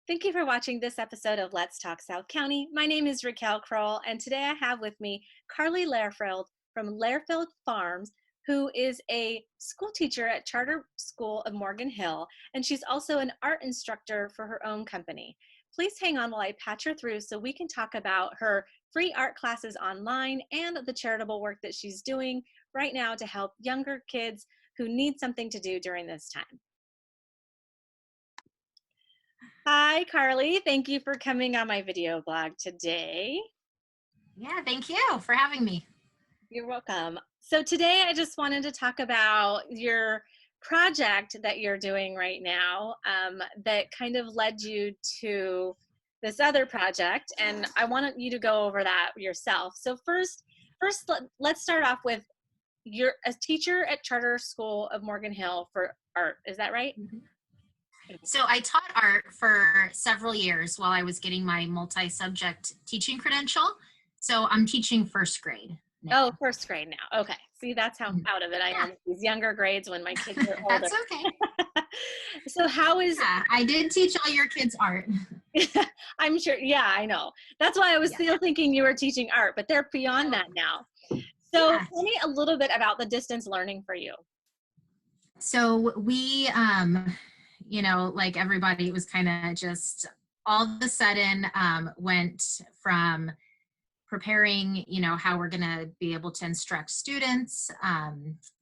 Thank you for watching this episode of Let's Talk South County. My name is Raquel Crowell, and today I have with me Carlie Lehrfeld from Lehrfeld Farms, who is a school teacher at Charter School of Morgan Hill, and she's also an art instructor for her own company. Please hang on while I patch her through so we can talk about her free art classes online and the charitable work that she's doing right now to help younger kids who need something to do during this time. Hi, Carlie. Thank you for coming on my video blog today. Yeah, thank you for having me. You're welcome. So today I just wanted to talk about your project that you're doing right now that kind of led you to this other project, and I want you to go over that yourself. So first let's start off with you're a teacher at Charter School of Morgan Hill for art. Is that right? Mm-hmm. So I taught art for several years while I was getting my multi-subject teaching credential. So I'm teaching first grade now. Oh, first grade now. Okay. See, that's how out of it I am with these younger grades when my kids are older. That's okay. So how is... Yeah, I did teach all your kids art. I'm sure. Yeah, I know. That's why I was still thinking you were teaching art, but they're beyond that now. So tell me a little bit about the distance learning for you. So we, you know, like everybody, it was kind of just all of a sudden went from preparing, you know, how we're going to be able to instruct students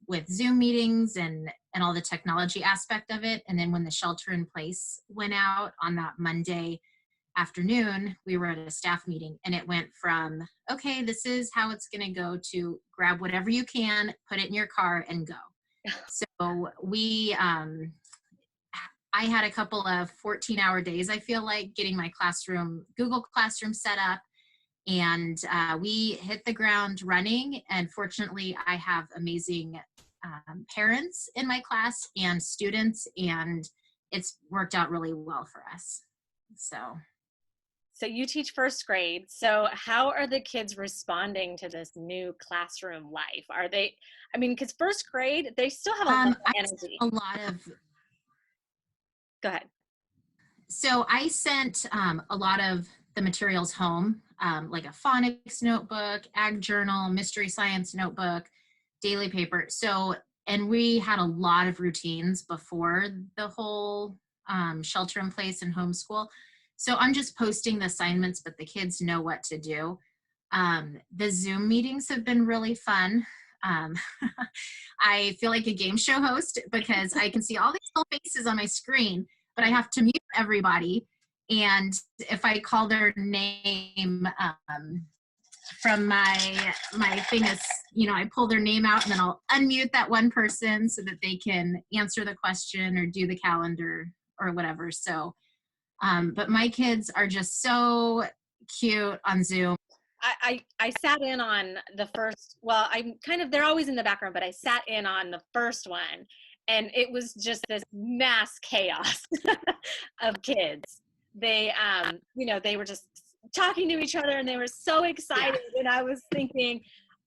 with Zoom meetings and all the technology aspect of it. And then when the shelter in place went out on that Monday afternoon, we were at a staff meeting and it went from, okay, this is how it's going to go, to grab whatever you can, put it in your car and go. So we, I had a couple of 14-hour days, I feel like, getting my classroom, Google Classroom set up, and we hit the ground running. And fortunately, I have amazing parents in my class and students, and it's worked out really well for us. So you teach first grade. So how are the kids responding to this new classroom life? Are they, I mean, because first grade, they still have a lot of energy. A lot of... Go ahead. So I sent a lot of the materials home, like a phonics notebook, ag journal, mystery science notebook, daily paper. So, and we had a lot of routines before the whole shelter in place and homeschool. So I'm just posting the assignments, but the kids know what to do. The Zoom meetings have been really fun. I feel like a game show host because I can see all these little faces on my screen, but I have to mute everybody. And if I call their name from my thing is, you know, I pull their name out and then I'll unmute that one person so that they can answer the question or do the calendar or whatever. So, but my kids are just so cute on Zoom. I sat in on the first, well, I'm kind of, they're always in the background, but I sat in on the first one, and it was just this mass chaos of kids. They, you know, they were just talking to each other and they were so excited. Yeah. And I was thinking,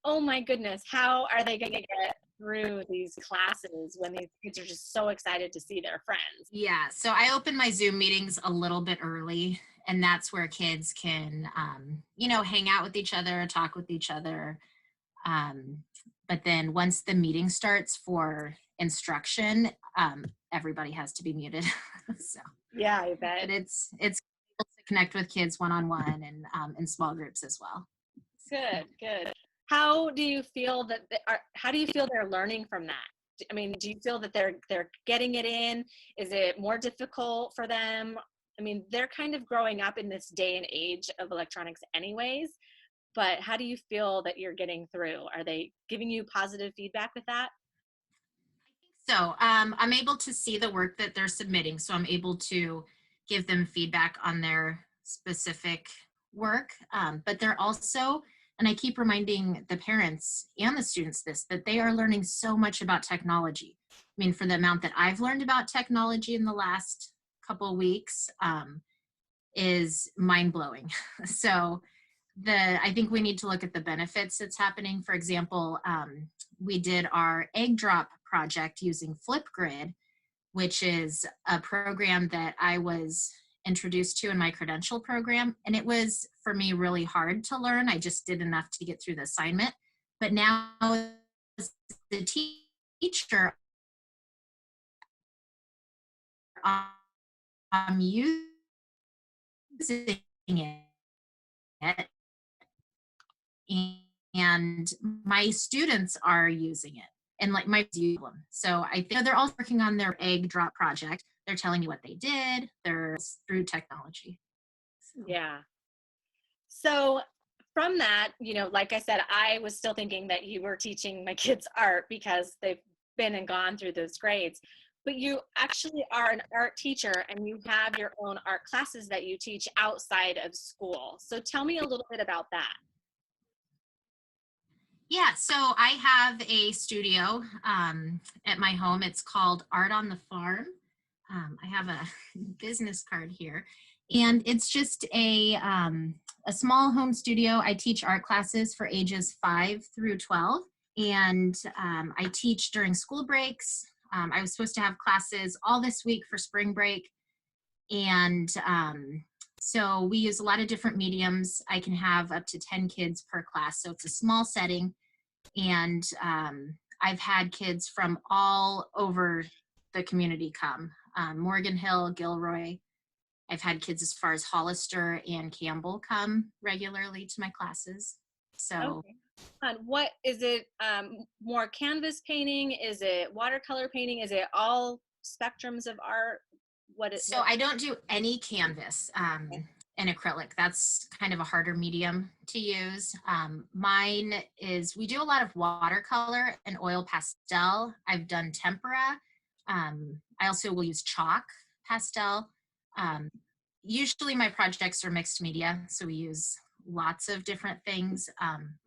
oh my goodness, how are they going to get through these classes when these kids are just so excited to see their friends? Yeah, so I open my Zoom meetings a little bit early, and that's where kids can, you know, hang out with each other, talk with each other. But then once the meeting starts for instruction, everybody has to be muted. So yeah, I bet. But it's able to connect with kids one-on-one and in small groups as well. Good. How do you feel that how do you feel they're learning from that? I mean, do you feel that they're getting it in? Is it more difficult for them? I mean, they're kind of growing up in this day and age of electronics anyways, but how do you feel that you're getting through? Are they giving you positive feedback with that? So I'm able to see the work that they're submitting, so I'm able to give them feedback on their specific work, but they're also, and I keep reminding the parents and the students this, that they are learning so much about technology. I mean, for the amount that I've learned about technology in the last couple of weeks is mind-blowing. So I think we need to look at the benefits that's happening. For example, we did our egg drop project using Flipgrid, which is a program that I was introduced to in my credential program. And it was, for me, really hard to learn. I just did enough to get through the assignment. But now as the teacher, I'm using it, and my students are using it. And like my problem. So I think they're all working on their egg drop project. They're telling me what they did. They're through technology. So. Yeah. So from that, like I said, I was still thinking that you were teaching my kids art because they've been and gone through those grades. But you actually are an art teacher and you have your own art classes that you teach outside of school. So tell me a little bit about that. Yeah, so I have a studio at my home. It's called Art on the Farm. I have a business card here, and it's just a small home studio. I teach art classes for ages 5 through 12, and I teach during school breaks. I was supposed to have classes all this week for spring break, and so we use a lot of different mediums. I can have up to 10 kids per class, so it's a small setting. And I've had kids from all over the community come. Morgan Hill, Gilroy. I've had kids as far as Hollister and Campbell come regularly to my classes. So, Okay. And what is it? More canvas painting? Is it watercolor painting? Is it all spectrums of art? so I don't do any canvas and acrylic. That's kind of a harder medium to use. Mine is, we do a lot of watercolor and oil pastel. I've done tempera. I also will use chalk pastel. Usually my projects are mixed media, so we use lots of different things.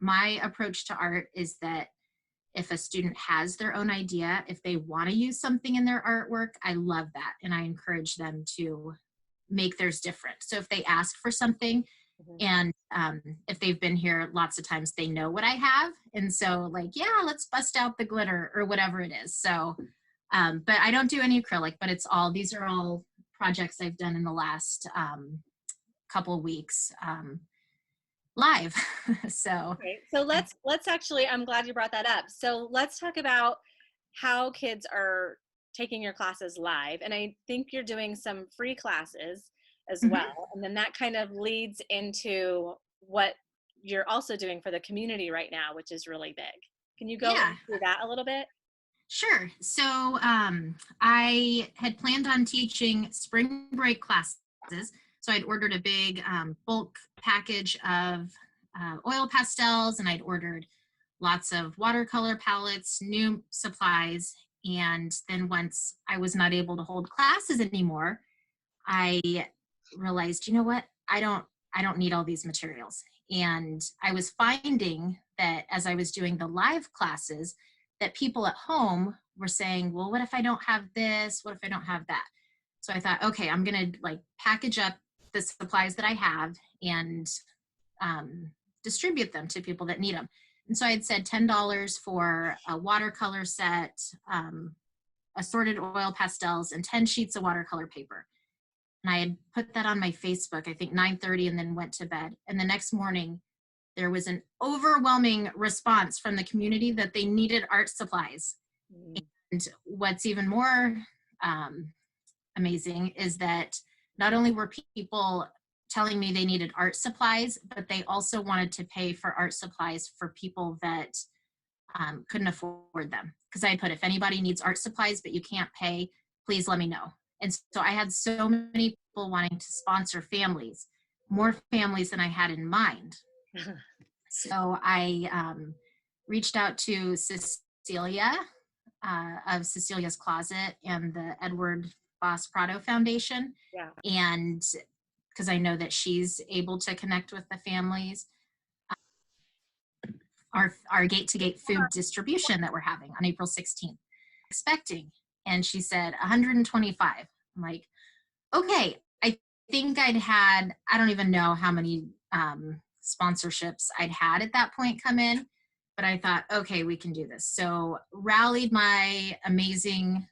My approach to art is that if a student has their own idea, if they want to use something in their artwork, I love that. And I encourage them to make theirs different. So if they ask for something, and if they've been here lots of times, they know what I have. And so like, yeah, let's bust out the glitter or whatever it is. So, but I don't do any acrylic, but these are all projects I've done in the last couple weeks live. So. Okay. So let's actually, I'm glad you brought that up. So let's talk about how kids are taking your classes live. And I think you're doing some free classes as well. And then that kind of leads into what you're also doing for the community right now, which is really big. Can you go through that a little bit? Sure. So I had planned on teaching spring break classes. So I'd ordered a big bulk package of oil pastels, and I'd ordered lots of watercolor palettes, new supplies. And then once I was not able to hold classes anymore, I realized, you know what, I don't need all these materials. And I was finding that as I was doing the live classes, that people at home were saying, well, what if I don't have this? What if I don't have that? So I thought, okay, I'm going to like package up the supplies that I have and distribute them to people that need them. And so I had said $10 for a watercolor set, assorted oil pastels, and 10 sheets of watercolor paper. And I had put that on my Facebook, I think 9:30, and then went to bed. And the next morning, there was an overwhelming response from the community that they needed art supplies. And what's even more amazing is that not only were people telling me they needed art supplies, but they also wanted to pay for art supplies for people that couldn't afford them. Because I put, if anybody needs art supplies but you can't pay, please let me know. And so I had so many people wanting to sponsor families, more families than I had in mind. So I reached out to Cecilia of Cecilia's Closet and the Edward Boss Prado Foundation. Yeah. And because I know that she's able to connect with the families. Our gate-to-gate food distribution that we're having on April 16th. Expecting. And she said 125. I'm like, okay, I think I don't even know how many sponsorships I'd had at that point come in, but I thought, okay, we can do this. So rallied my amazing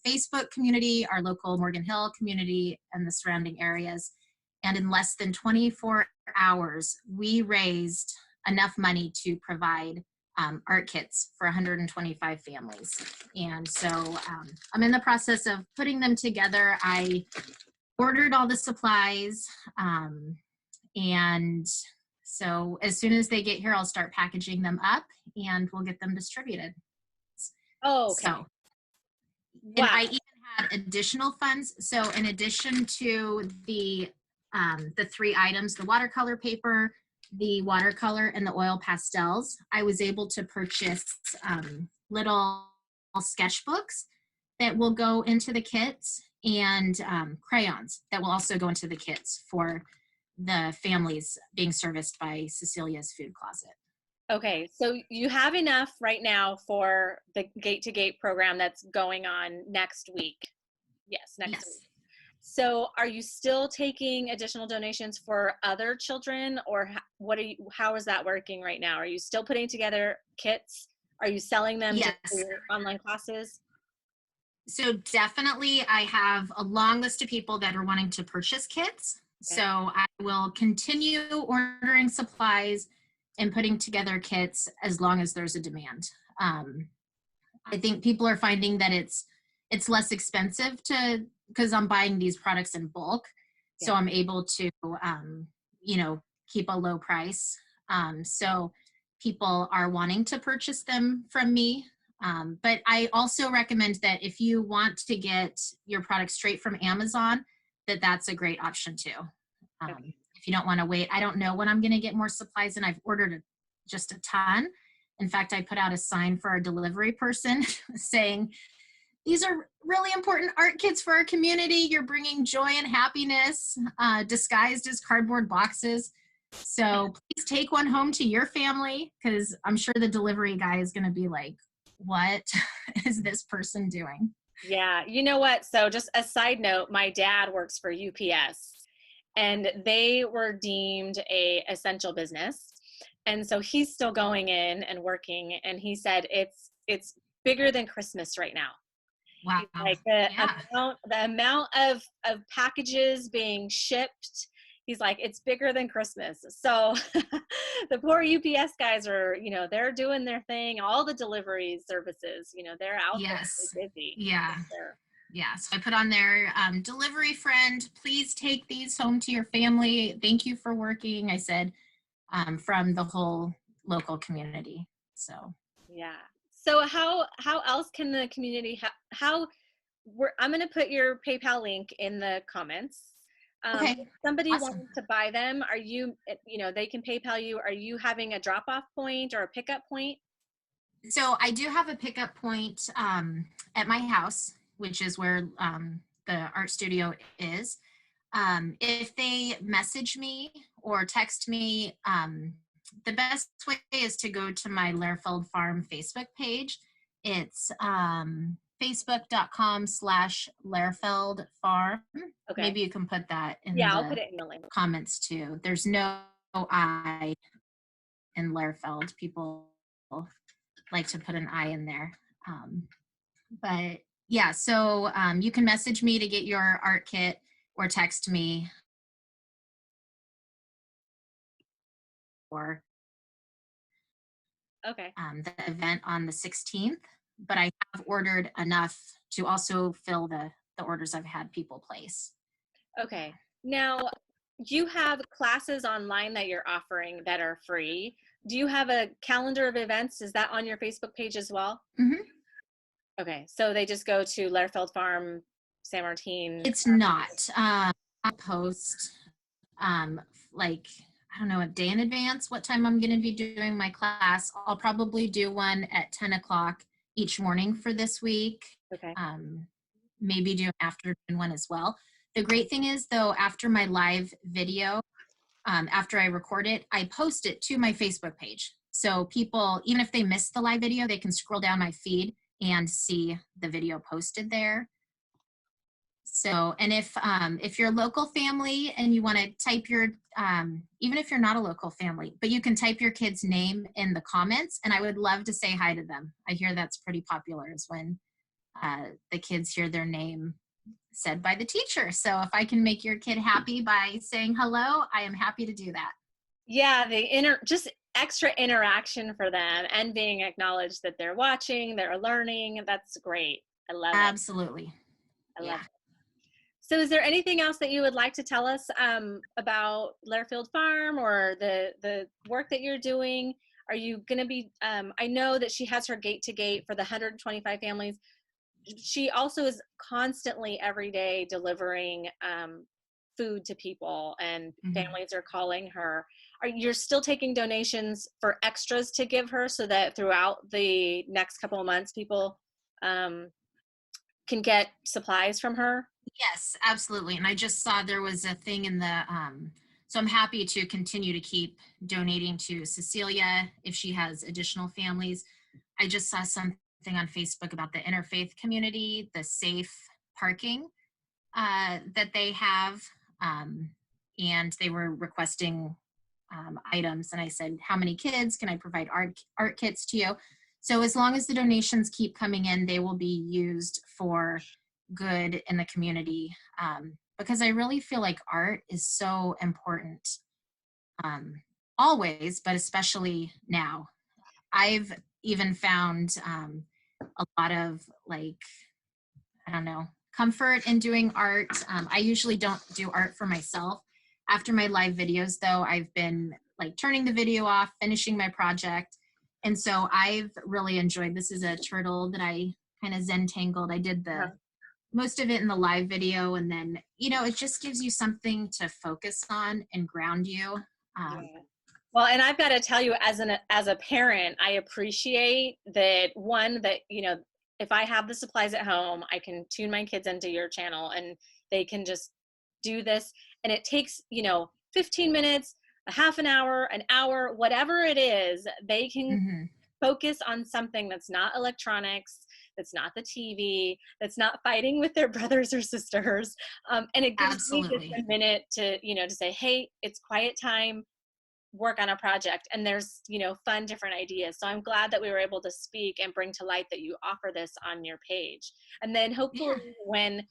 Facebook community, our local Morgan Hill community, and the surrounding areas. And in less than 24 hours, we raised enough money to provide art kits for 125 families. And so I'm in the process of putting them together. I ordered all the supplies. And so as soon as they get here, I'll start packaging them up and we'll get them distributed. Oh, okay. So, and I even had additional funds. So in addition to the 3 items, the watercolor paper, the watercolor, and the oil pastels, I was able to purchase little sketchbooks that will go into the kits, and crayons that will also go into the kits for the families being serviced by Cecilia's Food Closet. Okay, so you have enough right now for the Gate to Gate program that's going on next week. Yes, next week. So are you still taking additional donations for other children, or how is that working right now? Are you still putting together kits? Are you selling them just for your online classes? So definitely I have a long list of people that are wanting to purchase kits. Okay. So I will continue ordering supplies and putting together kits as long as there's a demand. I think people are finding that it's less expensive because I'm buying these products in bulk. Yeah. So I'm able to, keep a low price. So people are wanting to purchase them from me. But I also recommend that if you want to get your product straight from Amazon, that's a great option too. Okay. If you don't want to wait, I don't know when I'm going to get more supplies, and I've ordered just a ton. In fact, I put out a sign for our delivery person saying, these are really important art kits for our community. You're bringing joy and happiness disguised as cardboard boxes. So please take one home to your family, because I'm sure the delivery guy is going to be like, what is this person doing? Yeah, you know what? So just a side note, my dad works for UPS, and they were deemed a essential business. And so he's still going in and working, and he said it's bigger than Christmas right now. Wow. Like the amount of packages being shipped, he's like, it's bigger than Christmas. So the poor UPS guys are, they're doing their thing. All the delivery services, they're out there busy. Yeah. Yeah. So I put on there, delivery friend, please take these home to your family. Thank you for working. I said, from the whole local community. So, yeah. So how else can the community, I'm going to put your PayPal link in the comments. Okay. If somebody wants to buy them, are you, they can PayPal you. Are you having a drop-off point or a pickup point? So I do have a pickup point at my house, which is where the art studio is. If they message me or text me, the best way is to go to my Lehrfeld Farm Facebook page. It's facebook.com/Lehrfeld Farm. Okay. Maybe you can put that in I'll put it in the link. Comments too. There's no I in Lehrfeld. People like to put an I in there. But yeah, so you can message me to get your art kit or text me. Or okay. The event on the 16th, but I have ordered enough to also fill the orders I've had people place. Okay. Now, you have classes online that you're offering that are free. Do you have a calendar of events? Is that on your Facebook page as well? Mm-hmm. Okay. So they just go to Lehrfeld Farm, San Martin. It's not. I post I don't know, a day in advance what time I'm going to be doing my class. I'll probably do one at 10 o'clock each morning for this week. Okay. Maybe do an afternoon one as well. The great thing is, though, after my live video, after I record it, I post it to my Facebook page. So people, even if they miss the live video, they can scroll down my feed and see the video posted there. So, and if you're a local family and you want to type your, even if you're not a local family, but you can type your kid's name in the comments, and I would love to say hi to them. I hear that's pretty popular, is when the kids hear their name said by the teacher. So if I can make your kid happy by saying hello, I am happy to do that. Yeah, just extra interaction for them and being acknowledged that they're watching, they're learning. That's great. I love it. Absolutely. I love Yeah. it. So is there anything else that you would like to tell us about Lehrfeld Farm or the work that you're doing? Are you going to be, I know that she has her gate to gate for the 125 families. She also is constantly every day delivering food to people, and Mhm. families are calling her. You're still taking donations for extras to give her so that throughout the next couple of months, people um, can get supplies from her? Yes, absolutely. And I just saw there was a thing in the, so I'm happy to continue to keep donating to Cecilia if she has additional families. I just saw something on Facebook about the interfaith community, the safe parking that they have. Um, and they were requesting items. And I said, how many kids can I provide art kits to you? So as long as the donations keep coming in, they will be used for good in the community, because I really feel like art is so important, um, always, but especially now. I've even found a lot of, like, I don't know, comfort in doing art. I usually don't do art for myself. After my live videos, though, I've been like turning the video off, finishing my project. And so I've really enjoyed, this is a turtle that I kind of Zen tangled. I did the most of it in the live video. And then, it just gives you something to focus on and ground you. Yeah. Um, Well, and I've got to tell you, as a parent, I appreciate that one that if I have the supplies at home, I can tune my kids into your channel and they can just do this, and it takes 15 minutes, a half an hour, whatever it is, they can mhm, focus on something that's not electronics, that's not the TV, that's not fighting with their brothers or sisters, and it gives me just absolutely. a minute to to say, hey, it's quiet time, work on a project, and there's fun different ideas. So I'm glad that we were able to speak and bring to light that you offer this on your page, and then hopefully Yeah. when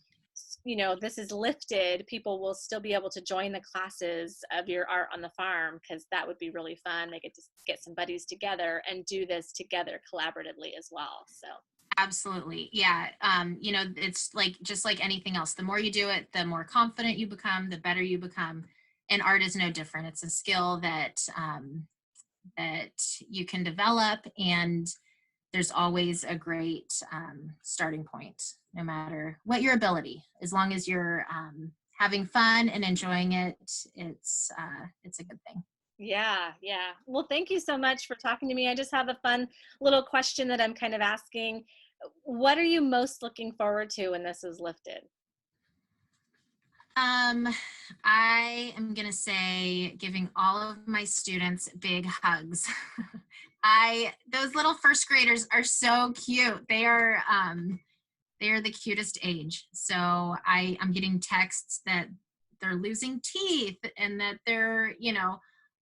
this is lifted, people will still be able to join the classes of your art on the farm, because that would be really fun. They get to get some buddies together and do this together collaboratively as well. So Absolutely. Yeah. It's like just like anything else. The more you do it, the more confident you become, the better you become. And art is no different. It's a skill that you can develop, and there's always a great starting point, no matter what your ability. As long as you're having fun and enjoying it, it's a good thing. yeah, yeah. Well, thank you so much for talking to me. I just have a fun little question that I'm kind of asking. What are you most looking forward to when this is lifted? Um, I am gonna say giving all of my students big hugs. Those little first graders are so cute. They are the cutest age. So I'm getting texts that they're losing teeth and that they're,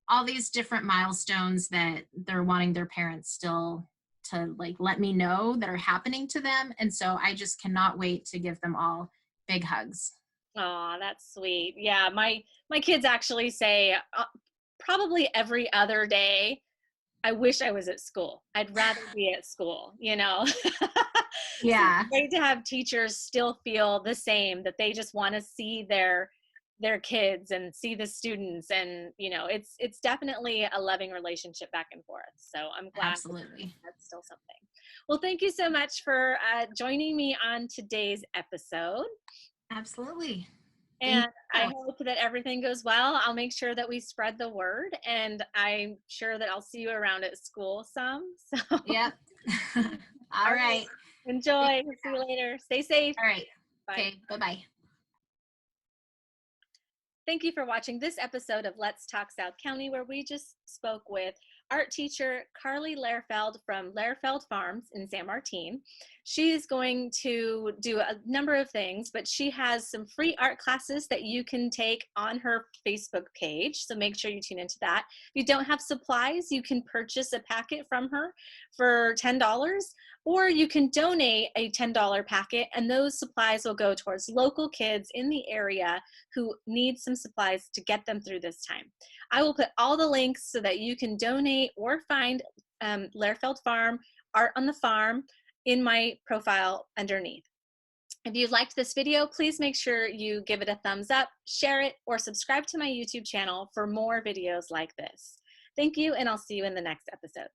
all these different milestones that they're wanting their parents still to like let me know that are happening to them. And so I just cannot wait to give them all big hugs. Oh, that's sweet. Yeah, my kids actually say probably every other day, I wish I was at school. I'd rather be at school. So it's Yeah, great to have teachers still feel the same, that they just want to see their kids and see the students, and it's definitely a loving relationship back and forth. So I'm glad that absolutely. that's still something. Well, thank you so much for joining me on today's episode. Absolutely. Thank And I you. hope that everything goes well. I'll make sure that we spread the word, and I'm sure that I'll see you around at school some. So, Yep. all All right. right. Thank Enjoy. you. See you later. Stay safe. All right. Bye. Okay. Bye-bye. Thank you for watching this episode of Let's Talk South County, where we just spoke with art teacher Carlie Lehrfeld from Lehrfeld Farms in San Martin. She is going to do a number of things, but she has some free art classes that you can take on her Facebook page, so make sure you tune into that. If you don't have supplies, you can purchase a packet from her for $10, or you can donate a $10 packet, and those supplies will go towards local kids in the area who need some supplies to get them through this time. I will put all the links so that you can donate or find Lehrfeld Farm, Art on the Farm, in my profile underneath. If you liked this video, please make sure you give it a thumbs up, share it, or subscribe to my YouTube channel for more videos like this. Thank you, and I'll see you in the next episode.